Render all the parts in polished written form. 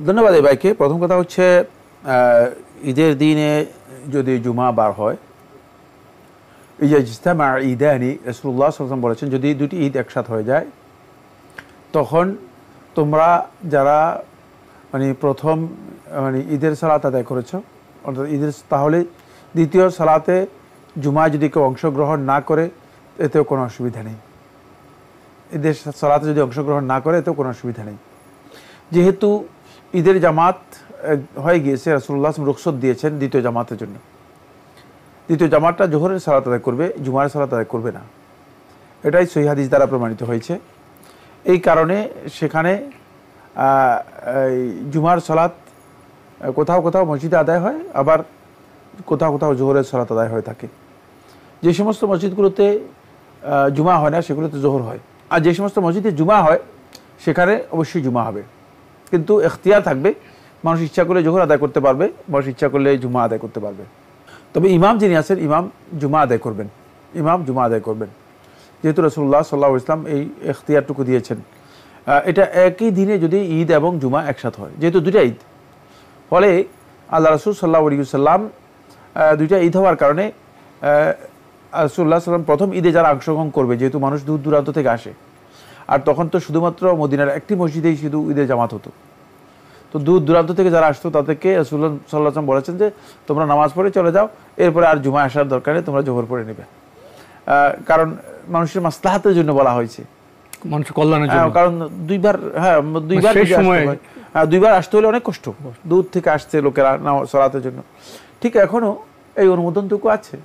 ধন্যবাদ এই ভাইকে। প্রথম কথা হচ্ছে ঈদের দিনে যদি জুমা বার হয়, এই যে ইজতামা ঈদানি, রাসূলুল্লাহ সাল্লাল্লাহু আলাইহি ওয়াসাল্লাম বলেছেন যদি দুটি ঈদ একসাথে হয়ে যায় তখন তোমরা যারা প্রথম ঈদের সালাত আদায় করেছ অর্থাৎ ঈদের, তাহলে দ্বিতীয় সালাতে জুমায় যদি কেউ অংশগ্রহণ না করে এতেও কোনো অসুবিধা নেই। ঈদের সালাতে যদি অংশগ্রহণ না করে এতেও কোনো অসুবিধা নেই। যেহেতু ঈদের জামাত হয়ে গিয়েছে, রাসূলুল্লাহ রুখসত দিয়েছেন দ্বিতীয় জামাতের জন্য। দ্বিতীয় জামাতটা জোহরের সালাত আদায় করবে, জুমার সালাত আদায় করবে না। এটাই সহিহ হাদিস দ্বারা প্রমাণিত হয়েছে। এই কারণে সেখানে জুমার সালাত কোথাও কোথাও মসজিদে আদায় হয়, আবার কোথাও কোথাও জোহরের সালাত আদায় হয়ে থাকে। যে সমস্ত মসজিদগুলোতে জুমা হয় না সেগুলোতে জোহর হয়, আর যে সমস্ত মসজিদে জুমা হয় সেখানে অবশ্যই জুমা হবে, কিন্তু এখতিয়ার থাকবে। মানুষ ইচ্ছা করলে জোহর আদায় করতে পারবে, মানুষ ইচ্ছা করলে জুমা আদায় করতে পারবে। তবে ইমাম যিনি আছেন ইমাম জুমা আদায় করবেন, ইমাম জুমা আদায় করবেন, যেহেতু রাসূলুল্লাহ সাল্লাল্লাহু আলাইহি ওয়াসাল্লাম এই এখতিয়ারটুকু দিয়েছেন। এটা একই দিনে যদি ঈদ এবং জুমা একসাথে হয়, যেহেতু দুইটা ঈদ, ফলে আল্লাহ রাসূল সাল্লাল্লাহু আলাইহি ওয়াসাল্লাম দুইটা ঈদ হওয়ার কারণে রাসূলুল্লাহ সাল্লাম প্রথম ঈদে যারা অংশগ্রহণ করবে, যেহেতু মানুষ দূর দূরান্ত থেকে আসে, আর তখন তো শুধুমাত্র মদিনার একটি মসজিদেই শুধু ঈদের জামাত হতো, তো দূর দূরান্ত থেকে যারা আসতো তাদেরকে রাসূলুল্লাহ সাল্লাল্লাহু আলাইহি ওয়াসাল্লাম বলেছেন যে তোমরা নামাজ পড়ে চলে যাও, এরপরে আর জুমা আসার দরকার নেই, তোমরা জোহর পড়ে নেবে। কারণ মানুষের মাসলাহাতের জন্য বলা হয়েছে, মানুষের কল্যাণের জন্য। কারণ দুইবার আসতে হলে অনেক কষ্ট, দূর থেকে আসছে লোকেরা সালাতের জন্য। ঠিক এখনো এই অনুমোদনটুকু আছে,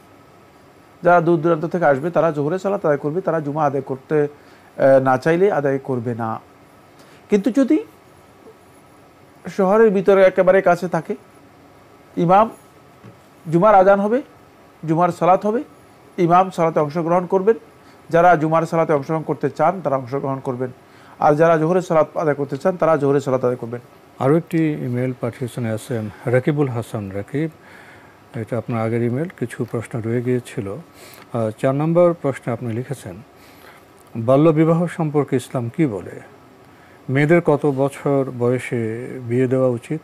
যারা দূর দূরান্ত থেকে আসবে তারা জোহরের সালাত আদায় করবে, তারা জুমা আদায় করতে না চাইলে আদায় করবে না। কিন্তু যদি শহরের ভিতরে একেবারে কাছে থাকে, ইমাম জুমার আজান হবে, জুমার সালাত হবে, ইমাম সালাতে অংশগ্রহণ করবেন, যারা জুমার সালাতে অংশগ্রহণ করতে চান তারা অংশগ্রহণ করবেন, আর যারা জোহরের সালাত আদায় করতে চান তারা জোহরের সালাত আদায় করবেন। আরও একটি ইমেল পাঠিয়েছেন এসএম রাকিবুল হাসান রাকিব, এটা আপনার আগের ইমেল, কিছু প্রশ্ন রয়ে গিয়েছিল। 4 নম্বর প্রশ্নে আপনি লিখেছেন বাল্যবিবাহ সম্পর্কে ইসলাম কি বলে? মেয়েদের কত বছর বয়সে বিয়ে দেওয়া উচিত?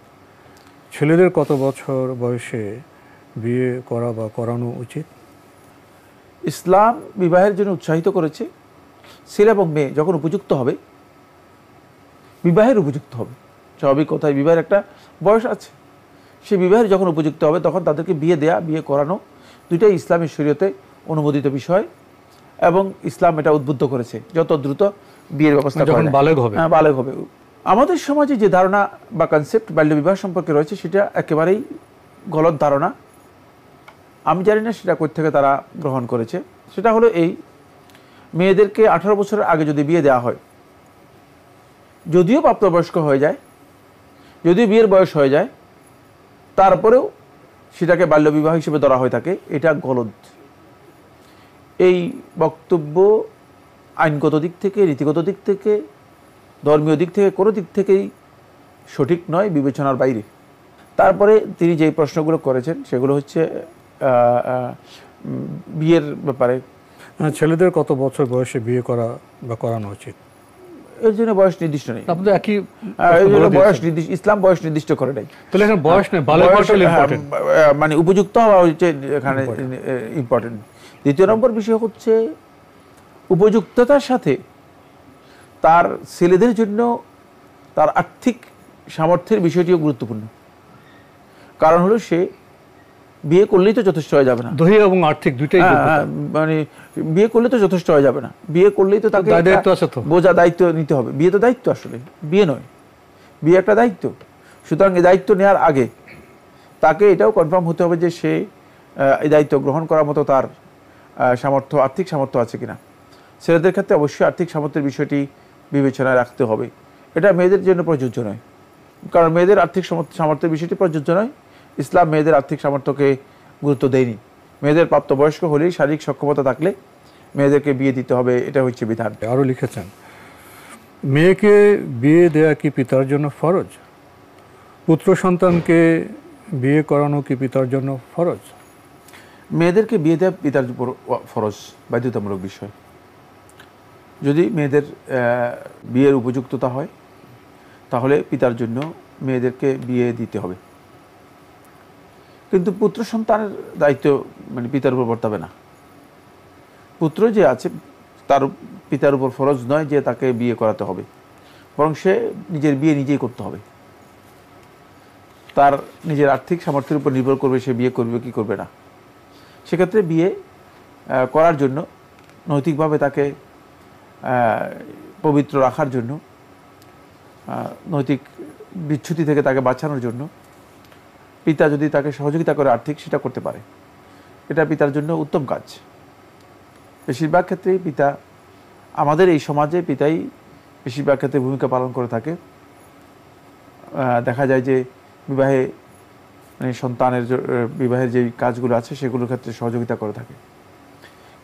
ছেলেদের কত বছর বয়সে বিয়ে করা বা করানো উচিত? ইসলাম বিবাহের জন্য উৎসাহিত করেছে। ছেলে এবং মেয়ে যখন উপযুক্ত হবে, বিবাহের উপযুক্ত হবে, স্বাভাবিক কথায় বিবাহের একটা বয়স আছে, সে বিবাহের যখন উপযুক্ত হবে তখন তাদেরকে বিয়ে দেয়া, বিয়ে করানো দুইটাই ইসলামের শরীয়তে অনুমোদিত বিষয়, এবং ইসলাম এটা উদ্বুদ্ধ করেছে যত দ্রুত বিয়ের ব্যবস্থা যখন বালেগ হবে। বালেগ হবে। আমাদের সমাজে যে ধারণা বা কনসেপ্ট বাল্যবিবাহ সম্পর্কে রয়েছে সেটা একেবারেই গলত ধারণা। আমি জানি না সেটা কোথা থেকে তারা গ্রহণ করেছে। সেটা হলো এই, মেয়েদেরকে 18 বছরের আগে যদি বিয়ে দেওয়া হয়, যদিও প্রাপ্তবয়স্ক হয়ে যায়, যদিও বিয়ের বয়স হয়ে যায়, তারপরেও সেটাকে বাল্যবিবাহ হিসেবে ধরা হয়ে থাকে, এটা গলত। এই বক্তব্য আইনগত দিক থেকে, নীতিগত দিক থেকে, ধর্মীয় দিক থেকে কোনো দিক থেকেই সঠিক নয়, বিবেচনার বাইরে। তারপরে তিনি যেই প্রশ্নগুলো করেছেন সেগুলো হচ্ছে বিয়ের ব্যাপারে। ছেলেদের কত বছর বয়সে বিয়ে করা বা করানো উচিত? এর জন্য বয়স নির্দিষ্ট নেই, বয়স ইসলাম বয়স নির্দিষ্ট করে নাই। বয়স নেই, মানে উপযুক্ত হওয়া হচ্ছে এখানে ইম্পর্টেন্ট। দ্বিতীয় নম্বর বিষয় হচ্ছে উপযুক্ততার সাথে তার ছেলেদের জন্য তার আর্থিক সামর্থ্যের বিষয়টিও গুরুত্বপূর্ণ। কারণ হলো সে বিয়ে করলেই তো যথেষ্ট হয়ে যাবে না, দৈহিক এবং আর্থিক দুইটাই, মানে বিয়ে করলে তো যথেষ্ট হয়ে যাবে না, বিয়ে করলেই তো তাকে বোঝা দায়িত্ব নিতে হবে। বিয়ে তো দায়িত্ব, আসলে বিয়ে নয়, বিয়ে একটা দায়িত্ব। সুতরাং এই দায়িত্ব নেওয়ার আগে তাকে এটাও কনফার্ম হতে হবে যে সে এই দায়িত্ব গ্রহণ করার মতো তার সামর্থ্য, আর্থিক সামর্থ্য আছে কিনা। ছেলেদের ক্ষেত্রে অবশ্যই আর্থিক সামর্থ্যের বিষয়টি বিবেচনায় রাখতে হবে। এটা মেয়েদের জন্য প্রযোজ্য নয়, কারণ মেয়েদের আর্থিক সামর্থ্যের বিষয়টি প্রযোজ্য নয়। ইসলাম মেয়েদের আর্থিক সামর্থ্যকে গুরুত্ব দেয়নি। মেয়েদের প্রাপ্তবয়স্ক হলেই শারীরিক সক্ষমতা থাকলে মেয়েদেরকে বিয়ে দিতে হবে, এটা হচ্ছে বিধান। আরও লিখেছেন মেয়েকে বিয়ে দেয়া কি পিতার জন্য ফরজ? পুত্র সন্তানকে বিয়ে করানো কি পিতার জন্য ফরজ? মেয়েদেরকে বিয়ে দেওয়া পিতার উপর ফরজ, বাধ্যতামূলক বিষয়। যদি মেয়েদের বিয়ের উপযুক্ততা হয় তাহলে পিতার জন্য মেয়েদেরকে বিয়ে দিতে হবে। কিন্তু পুত্র সন্তানের দায়িত্ব মানে পিতার উপর বর্তাবে না। পুত্র যে আছে তার পিতার উপর ফরজ নয় যে তাকে বিয়ে করাতে হবে, বরং সে নিজের বিয়ে নিজেই করতে হবে। তার নিজের আর্থিক সামর্থ্যের উপর নির্ভর করবে সে বিয়ে করবে কি করবে না। সেক্ষেত্রে বিয়ে করার জন্য নৈতিকভাবে তাকে পবিত্র রাখার জন্য, নৈতিক বিচ্যুতি থেকে তাকে বাঁচানোর জন্য পিতা যদি তাকে সহযোগিতা করে আর্থিক, সেটা করতে পারে। এটা পিতার জন্য উত্তম কাজ। বেশিরভাগ ক্ষেত্রেই পিতা, আমাদের এই সমাজে পিতাই বেশিরভাগ ক্ষেত্রে ভূমিকা পালন করে থাকে। দেখা যায় যে বিবাহে মানে সন্তানের বিবাহের যে কাজগুলো আছে সেগুলোর ক্ষেত্রে সহযোগিতা করে থাকে।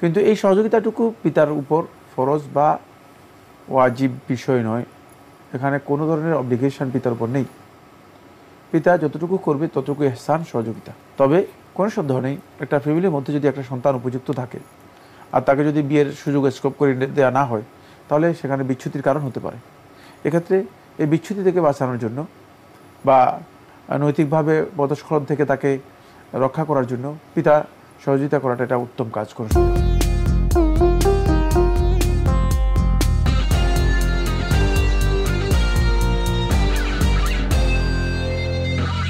কিন্তু এই সহযোগিতাটুকু পিতার উপর ফরজ বা ওয়াজিব বিষয় নয়। এখানে কোনো ধরনের অব্লিগেশন পিতার উপর নেই। পিতা যতটুকু করবে ততটুকু ইহসান, সহযোগিতা। তবে কোনো সন্দেহ নেই, একটা ফ্যামিলির মধ্যে যদি একটা সন্তান উপযুক্ত থাকে আর তাকে যদি বিয়ের সুযোগ স্কোপ করে দেওয়া না হয়, তাহলে সেখানে বিচ্যুতির কারণ হতে পারে। এক্ষেত্রে এই বিচ্যুতি থেকে বাঁচানোর জন্য বা নৈতিকভাবে পদস্খলন থেকে তাকে রক্ষা করার জন্য পিতা সহযোগিতা করাটা এটা উত্তম কাজ করে।